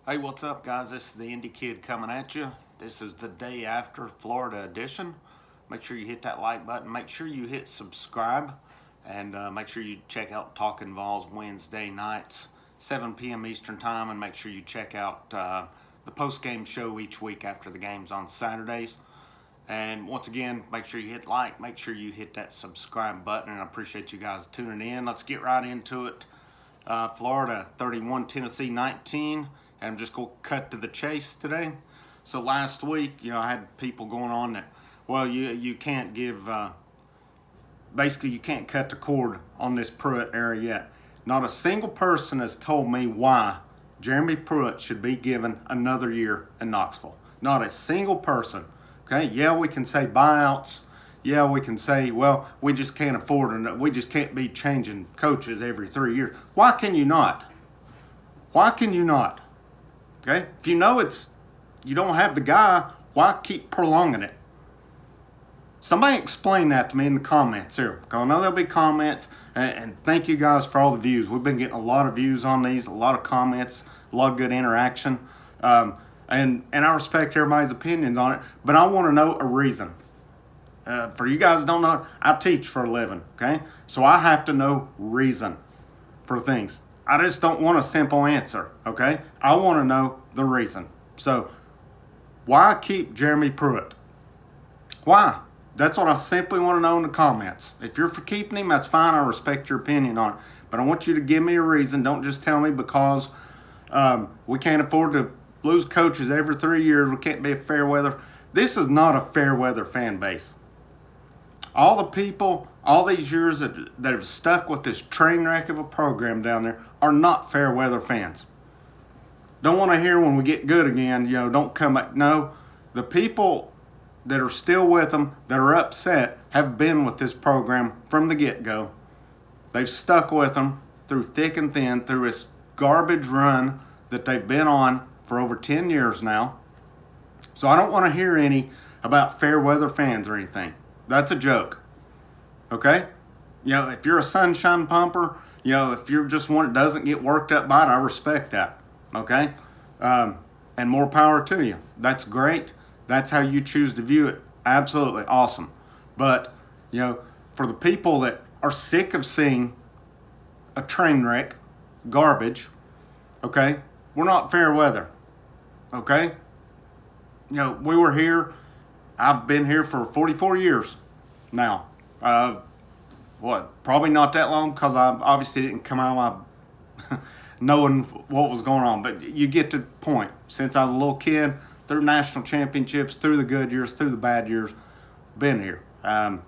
Hey, what's up, guys? This is the Indie Kid coming at you. This is the day after Florida edition. Make sure you hit that like button. Make sure you hit subscribe. And make sure you check out Talkin VAWLS Wednesday nights, 7 p.m. Eastern Time. And make sure you check out the post-game show each week after the games on Saturdays. And once again, make sure you hit like. Make sure you hit that subscribe button. And I appreciate you guys tuning in. Let's get right into it. Florida 31, Tennessee 19. And I'm just going to cut to the chase today. So last week, I had people going on that, well, you can't give, basically you can't cut the cord on this Pruitt era yet. Not a single person has told me why Jeremy Pruitt should be given another year in Knoxville. Not a single person. Okay, yeah, we can say buyouts. Yeah, we can say, well, we just can't afford it. We just can't be changing coaches every 3 years. Why can you not? Why can you not? Okay, if you know you don't have the guy, why keep prolonging it? Somebody explain that to me in the comments here. Because I know there'll be comments, and thank you guys for all the views. We've been getting a lot of views on these, a lot of comments, a lot of good interaction. And I respect everybody's opinions on it, but I want to know a reason. For you guys that don't know, I teach for a living, okay? So I have to know reason for things. I just don't want a simple answer, okay? I want to know the reason. So, why keep Jeremy Pruitt? Why? That's what I simply want to know in the comments. If you're for keeping him, that's fine. I respect your opinion on it. But I want you to give me a reason. Don't just tell me because we can't afford to lose coaches every 3 years. We can't be a fair weather. This is not a fair weather fan base. All the people, all these years that have stuck with this train wreck of a program down there are not fair weather fans. Don't want to hear when we get good again, don't come back. No, the people that are still with them, that are upset, have been with this program from the get-go. They've stuck with them through thick and thin, through this garbage run that they've been on for over 10 years now. So I don't want to hear any about fair weather fans or anything. That's a joke, okay? If you're a sunshine pumper, if you're just one that doesn't get worked up by it, I respect that, okay? And more power to you. That's great. That's how you choose to view it. Absolutely awesome. But, for the people that are sick of seeing a train wreck, garbage, okay, we're not fair weather, okay? We were here. I've been here for 44 years now. Probably not that long because I obviously didn't come out of my knowing what was going on. But you get the point. Since I was a little kid, through national championships, through the good years, through the bad years, been here. I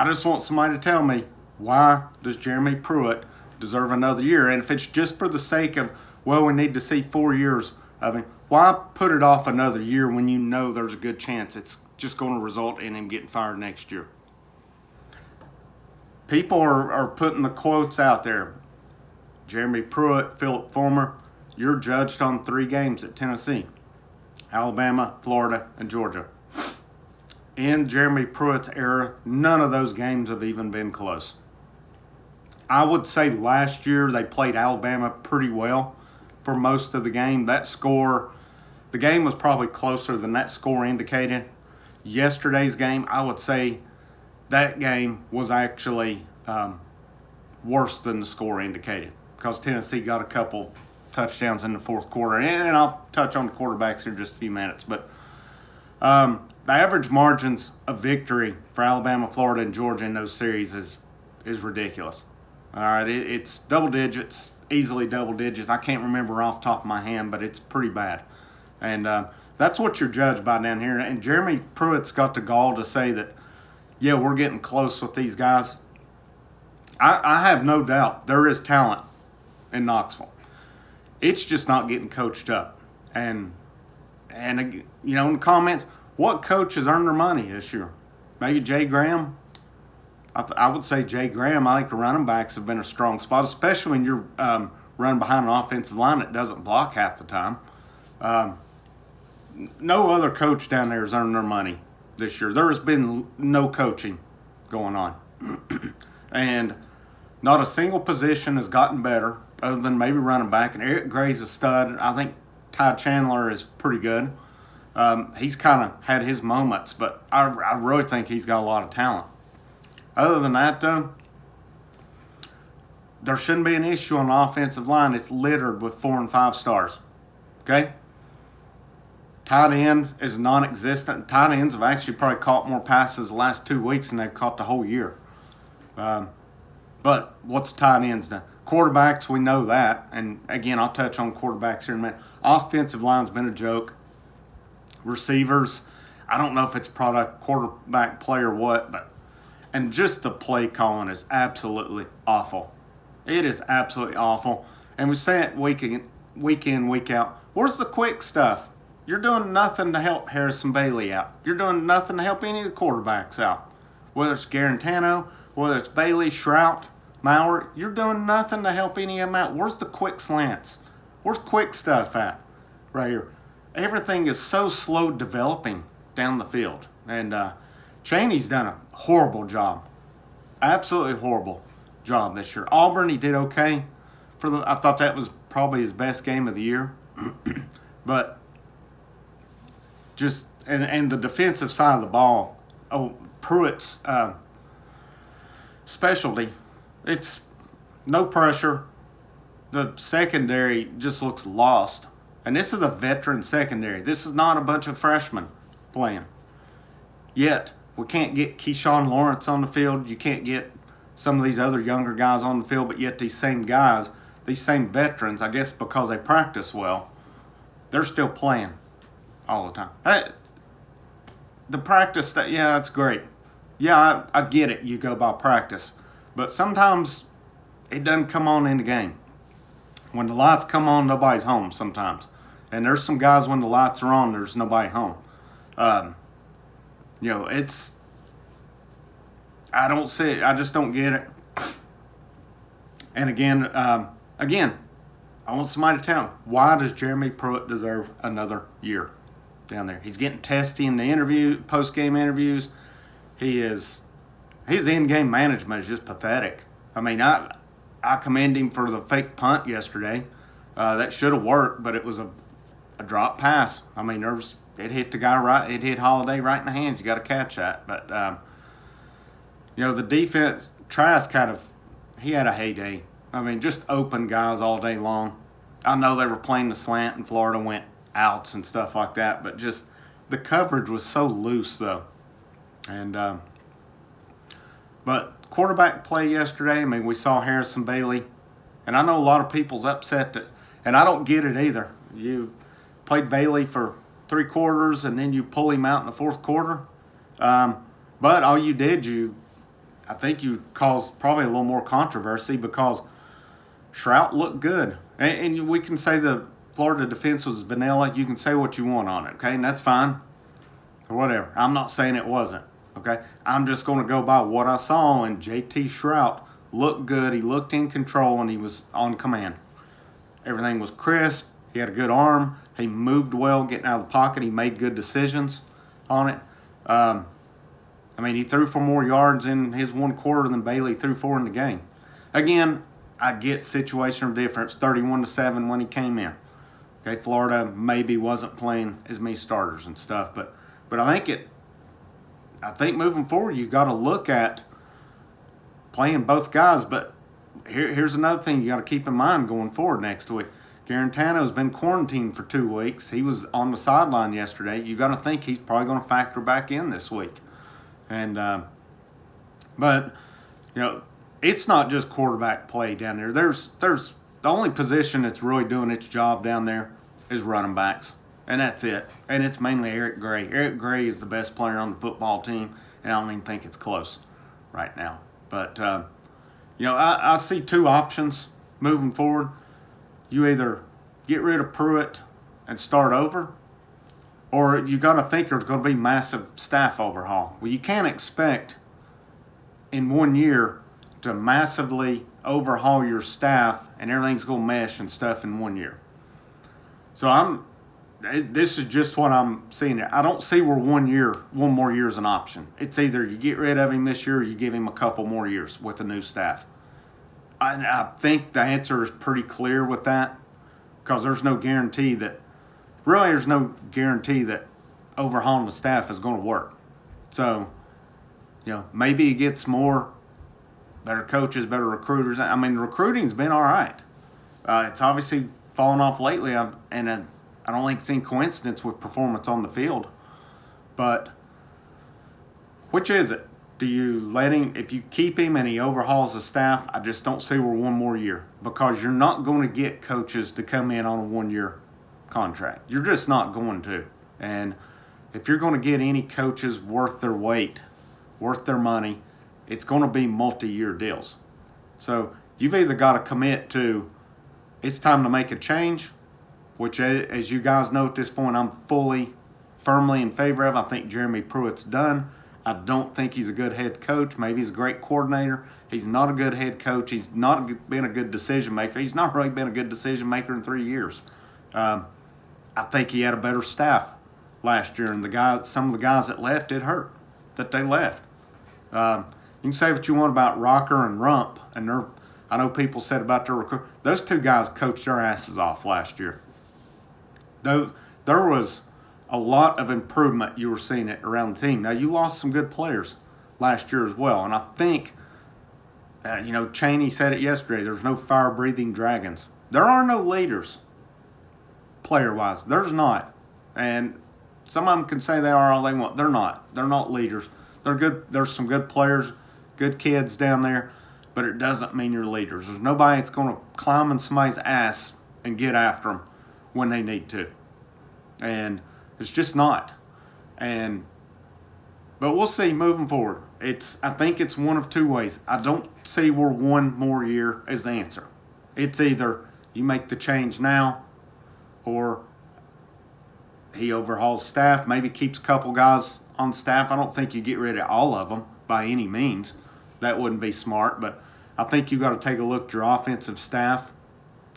just want somebody to tell me, why does Jeremy Pruitt deserve another year? And if it's just for the sake of, well, we need to see 4 years of him, why put it off another year when you know there's a good chance it's just going to result in him getting fired next year? People are putting the quotes out there. Jeremy Pruitt, Philip Fulmer, you're judged on 3 games at Tennessee. Alabama, Florida, and Georgia. In Jeremy Pruitt's era, none of those games have even been close. I would say last year they played Alabama pretty well for most of the game. That score, the game was probably closer than that score indicated. Yesterday's game, I would say that game was actually worse than the score indicated because Tennessee got a couple touchdowns in the fourth quarter. And I'll touch on the quarterbacks here in just a few minutes. But the average margins of victory for Alabama, Florida, and Georgia in those series is ridiculous. All right, it's double digits. Easily double digits. I can't remember off the top of my hand, but it's pretty bad. And that's what you're judged by down here. And Jeremy Pruitt's got the gall to say that, yeah, we're getting close with these guys. I have no doubt there is talent in Knoxville. It's just not getting coached up. And in the comments, what coach has earned their money this year? Maybe Jay Graham? I would say Jay Graham. I think the running backs have been a strong spot, especially when you're running behind an offensive line that doesn't block half the time. No other coach down there has earned their money this year. There has been no coaching going on. And not a single position has gotten better. other than maybe running back. And Eric Gray's a stud. I think Ty Chandler is pretty good. He's kind of had his moments, but I really think he's got a lot of talent. Other than that, though, there shouldn't be an issue on the offensive line. It's littered with 4 and 5 stars. Okay? Tight end is non-existent. Tight ends have actually probably caught more passes the last 2 weeks than they've caught the whole year. But what's tight ends done? Quarterbacks, we know that. And again, I'll touch on quarterbacks here in a minute. Offensive line's been a joke. Receivers, I don't know if it's product quarterback play or what, but and just the play calling is absolutely awful. It is absolutely awful. And we say it week in, week out. Where's the quick stuff? You're doing nothing to help Harrison Bailey out. You're doing nothing to help any of the quarterbacks out. Whether it's Garantano, whether it's Bailey, Shrout, Maurer, you're doing nothing to help any of them out. Where's the quick slants? Where's quick stuff at? Right here. Everything is so slow developing down the field. And Chaney's done a horrible job. Absolutely horrible job this year. Auburn, he did okay. I thought that was probably his best game of the year. But just, and the defensive side of the ball, Pruitt's specialty, it's no pressure. The secondary just looks lost. And this is a veteran secondary. This is not a bunch of freshmen playing. Yet, we can't get Keyshawn Lawrence on the field. You can't get some of these other younger guys on the field, but yet these same guys, these same veterans, I guess because they practice well, they're still playing all the time. Hey, the practice, that's great. Yeah, I get it. You go by practice. But sometimes it doesn't come on in the game. When the lights come on, nobody's home sometimes. And there's some guys when the lights are on, there's nobody home. I don't see it. I just don't get it. And again, I want somebody to tell me, why does Jeremy Pruitt deserve another year down there? He's getting testy in the post-game interviews. His in-game management is just pathetic. I mean, I commend him for the fake punt yesterday. That should have worked, but it was a drop pass. I mean, it hit the guy right. It hit Holiday right in the hands. You got to catch that. But the defense, Trask he had a heyday. I mean, just open guys all day long. I know they were playing the slant and Florida went outs and stuff like that, but just the coverage was so loose though. And but quarterback play yesterday, I mean, we saw Harrison Bailey, and I know a lot of people's upset that, and I don't get it either. You played Bailey for 3 quarters and then you pull him out in the 4th quarter. But all you did, I think you caused probably a little more controversy because Shrout looked good. And we can say the Florida defense was vanilla. You can say what you want on it, okay? And that's fine or whatever. I'm not saying it wasn't, okay? I'm just going to go by what I saw, and JT Shrout looked good. He looked in control, and he was on command. Everything was crisp. He had a good arm. He moved well getting out of the pocket. He made good decisions on it. I mean, he threw for more yards in his 1 quarter than Bailey threw for in the game. Again, I get situational difference, 31-7 when he came in. Okay, Florida maybe wasn't playing as many starters and stuff, but I think moving forward you got to look at playing both guys. But here's another thing you got to keep in mind going forward next week. Garantano's been quarantined for 2 weeks. He was on the sideline yesterday. You got to think he's probably going to factor back in this week. And but it's not just quarterback play down there. There's the only position that's really doing its job down there is running backs, and that's it. And it's mainly Eric Gray. Eric Gray is the best player on the football team, and I don't even think it's close right now. But I see 2 options moving forward. You either get rid of Pruitt and start over, or you got to think there's going to be massive staff overhaul. Well, you can't expect in 1 year to massively overhaul your staff and everything's going to mesh and stuff in 1 year. So this is just what I'm seeing there. I don't see where 1 more year is an option. It's either you get rid of him this year or you give him a couple more years with a new staff. I think the answer is pretty clear with that, because there's no guarantee that overhauling the staff is going to work. So, maybe he gets more better coaches, better recruiters. I mean, recruiting's been all right. It's obviously fallen off lately, and I don't think it's any coincidence with performance on the field. But which is it? Do you let him, if you keep him and he overhauls the staff, I just don't see we're one more year, because you're not going to get coaches to come in on a 1-year contract. You're just not going to. And if you're going to get any coaches worth their weight, worth their money, it's going to be multi-year deals. So you've either got to commit to, it's time to make a change, which, as you guys know at this point, I'm firmly in favor of. I think Jeremy Pruitt's done. I don't think he's a good head coach. Maybe he's a great coordinator. He's not a good head coach. He's not been a good decision maker. He's not really been a good decision maker in 3 years. I think he had a better staff last year, and some of the guys that left, it hurt that they left. You can say what you want about Rocker and Rump, and I know people said about their recruit. Those two guys coached their asses off last year. Though there was a lot of improvement you were seeing it around the team. Now, you lost some good players last year as well, and I think, Chaney said it yesterday, there's no fire-breathing dragons. There are no leaders, player-wise. There's not. And some of them can say they are all they want. They're not. They're not leaders. They're good. There's some good players, good kids down there, but it doesn't mean you're leaders. There's nobody that's going to climb in somebody's ass and get after them when they need to. And it's just not. But we'll see moving forward. I think it's one of two ways. I don't see we're one more year as the answer. It's either you make the change now, or he overhauls staff, maybe keeps a couple guys on staff. I don't think you get rid of all of them by any means. That wouldn't be smart, but I think you got to take a look at your offensive staff.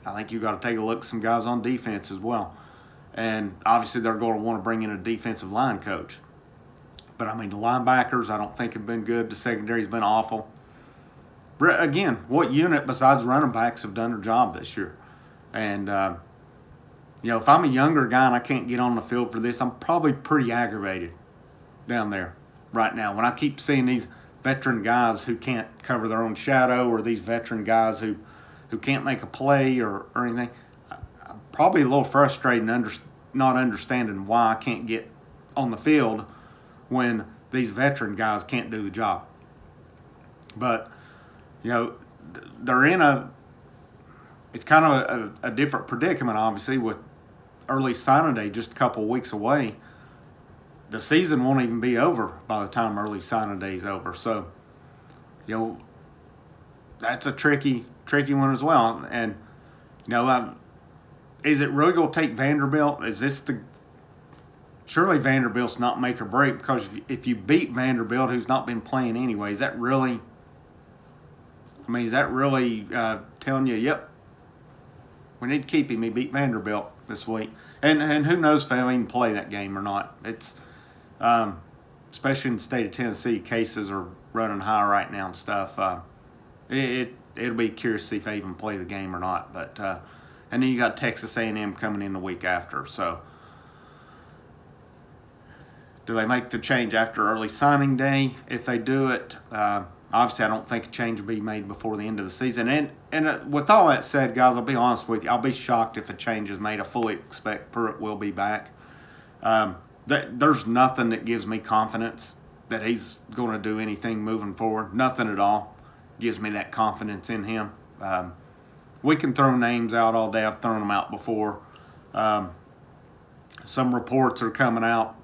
I think you got to take a look at some guys on defense as well. And obviously they're going to want to bring in a defensive line coach. But, the linebackers I don't think have been good. The secondary's been awful. Again, what unit besides running backs have done their job this year? And, if I'm a younger guy and I can't get on the field for this, I'm probably pretty aggravated down there right now. When I keep seeing these veteran guys who can't cover their own shadow, or these veteran guys who can't make a play or anything, I'm probably a little frustrated not understanding why I can't get on the field when these veteran guys can't do the job. But, they're in it's kind of a different predicament, obviously, with early signing day just a couple of weeks away. The season won't even be over by the time early signing day is over. So, that's a tricky one as well. And, is it really going to take Vanderbilt? Surely Vanderbilt's not make or break, because if you beat Vanderbilt, who's not been playing anyway, is that really telling you, yep, we need to keep him? He beat Vanderbilt this week. And who knows if they'll even play that game or not. It's, especially in the state of Tennessee, cases are running high right now and stuff. It'll be curious to see if they even play the game or not. But and then you got Texas A&M coming in the week after. So do they make the change after early signing day? If they do it, obviously I don't think a change will be made before the end of the season. And with all that said, guys, I'll be honest with you. I'll be shocked if a change is made. I fully expect Pruitt will be back. There's nothing that gives me confidence that he's going to do anything moving forward. Nothing at all gives me that confidence in him. We can throw names out all day. I've thrown them out before. Some reports are coming out.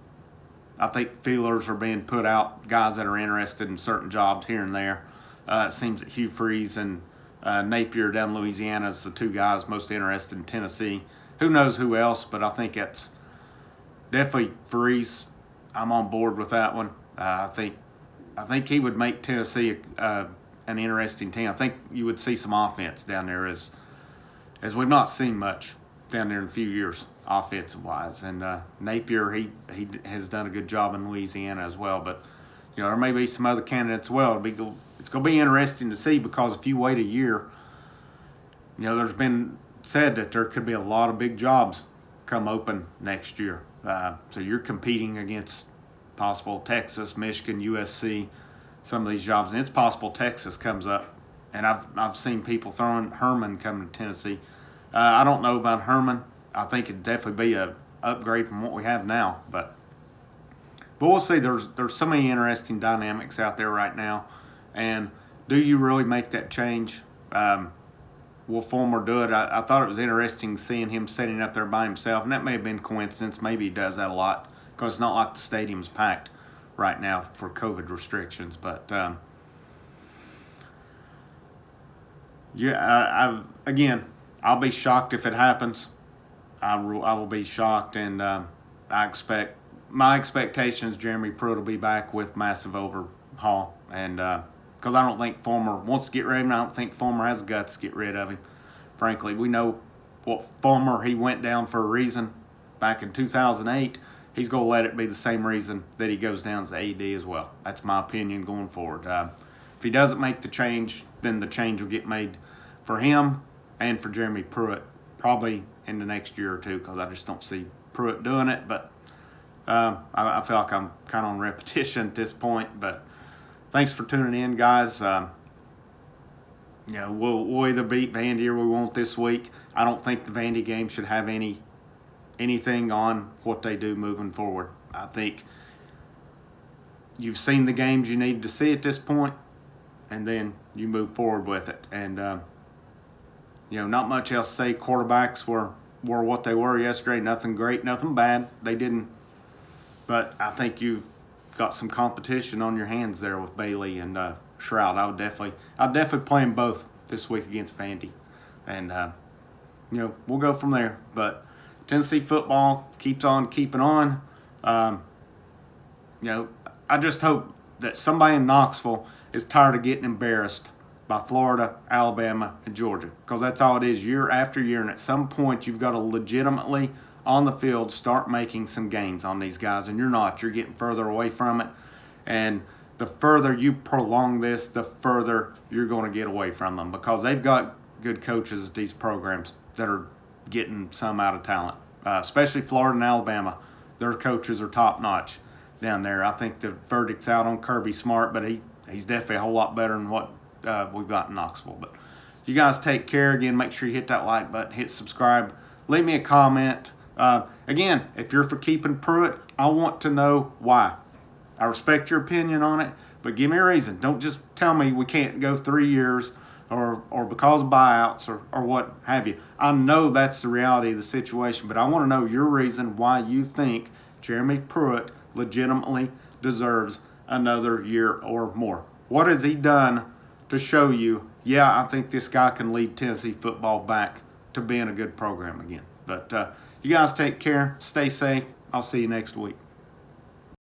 I think feelers are being put out, guys that are interested in certain jobs here and there. It seems that Hugh Freeze and Napier down in Louisiana is the two guys most interested in Tennessee. Who knows who else, but I think it's definitely Freeze. I'm on board with that one. I think he would make Tennessee an interesting team. I think you would see some offense down there as we've not seen much down there in a few years, offensive-wise. And Napier, he has done a good job in Louisiana as well. But, there may be some other candidates as well. It's going to be interesting to see, because if you wait a year, You know, there's been said that there could be a lot of big jobs come open next year. So you're competing against possible Texas, Michigan, USC, some of these jobs, and it's possible Texas comes up. And I've seen people throwing Herman coming to Tennessee. I don't know about Herman. I think it'd definitely be a upgrade from what we have now, but we'll see. There's so many interesting dynamics out there right now, and do you really make that change? Will Fulmer do it? I thought it was interesting seeing him sitting up there by himself, and that may have been coincidence. Maybe he does that a lot because it's not like the stadium's packed right now for COVID restrictions. But again, I'll be shocked if it happens. I will be shocked, and my expectations Jeremy Pruitt will be back with massive overhaul, and because I don't think Fulmer wants to get rid of him. I don't think Fulmer has guts to get rid of him. Frankly, we know what Fulmer, he went down for a reason back in 2008. He's going to let it be the same reason that he goes down as the AD as well. That's my opinion going forward. If he doesn't make the change, then the change will get made for him and for Jeremy Pruitt probably in the next year or two, because I just don't see Pruitt doing it. But I feel like I'm kind of on repetition at this point, but thanks for tuning in, guys. We'll either beat Vandy or we won't this week. I don't think the Vandy game should have anything on what they do moving forward. I think you've seen the games you need to see at this point, and then you move forward with it. And not much else to say. Quarterbacks were what they were yesterday. Nothing great, nothing bad. They didn't. But I think you've got some competition on your hands there with Bailey and Shroud. I'd definitely play them both this week against Vandy, and we'll go from there. But Tennessee football keeps on keeping on. I just hope that somebody in Knoxville is tired of getting embarrassed by Florida, Alabama, and Georgia, because that's all it is year after year. And at some point, you've got to legitimately on the field start making some gains on these guys, and you're not. You're getting further away from it, and the further you prolong this, the further you're going to get away from them, because they've got good coaches at these programs that are getting some out of talent, especially Florida and Alabama. Their coaches are top-notch down there. I think the verdict's out on Kirby Smart, but he's definitely a whole lot better than what we've got in Knoxville. But you guys take care. Again, make sure you hit that like button, hit subscribe, leave me a comment. Again, if you're for keeping Pruitt, I want to know why. I respect your opinion on it, but give me a reason. Don't just tell me we can't go 3 years or because of buyouts or what have you. I know that's the reality of the situation, but I want to know your reason why you think Jeremy Pruitt legitimately deserves another year or more. What has he done to show you, yeah, I think this guy can lead Tennessee football back to being a good program again? But you guys take care. Stay safe. I'll see you next week.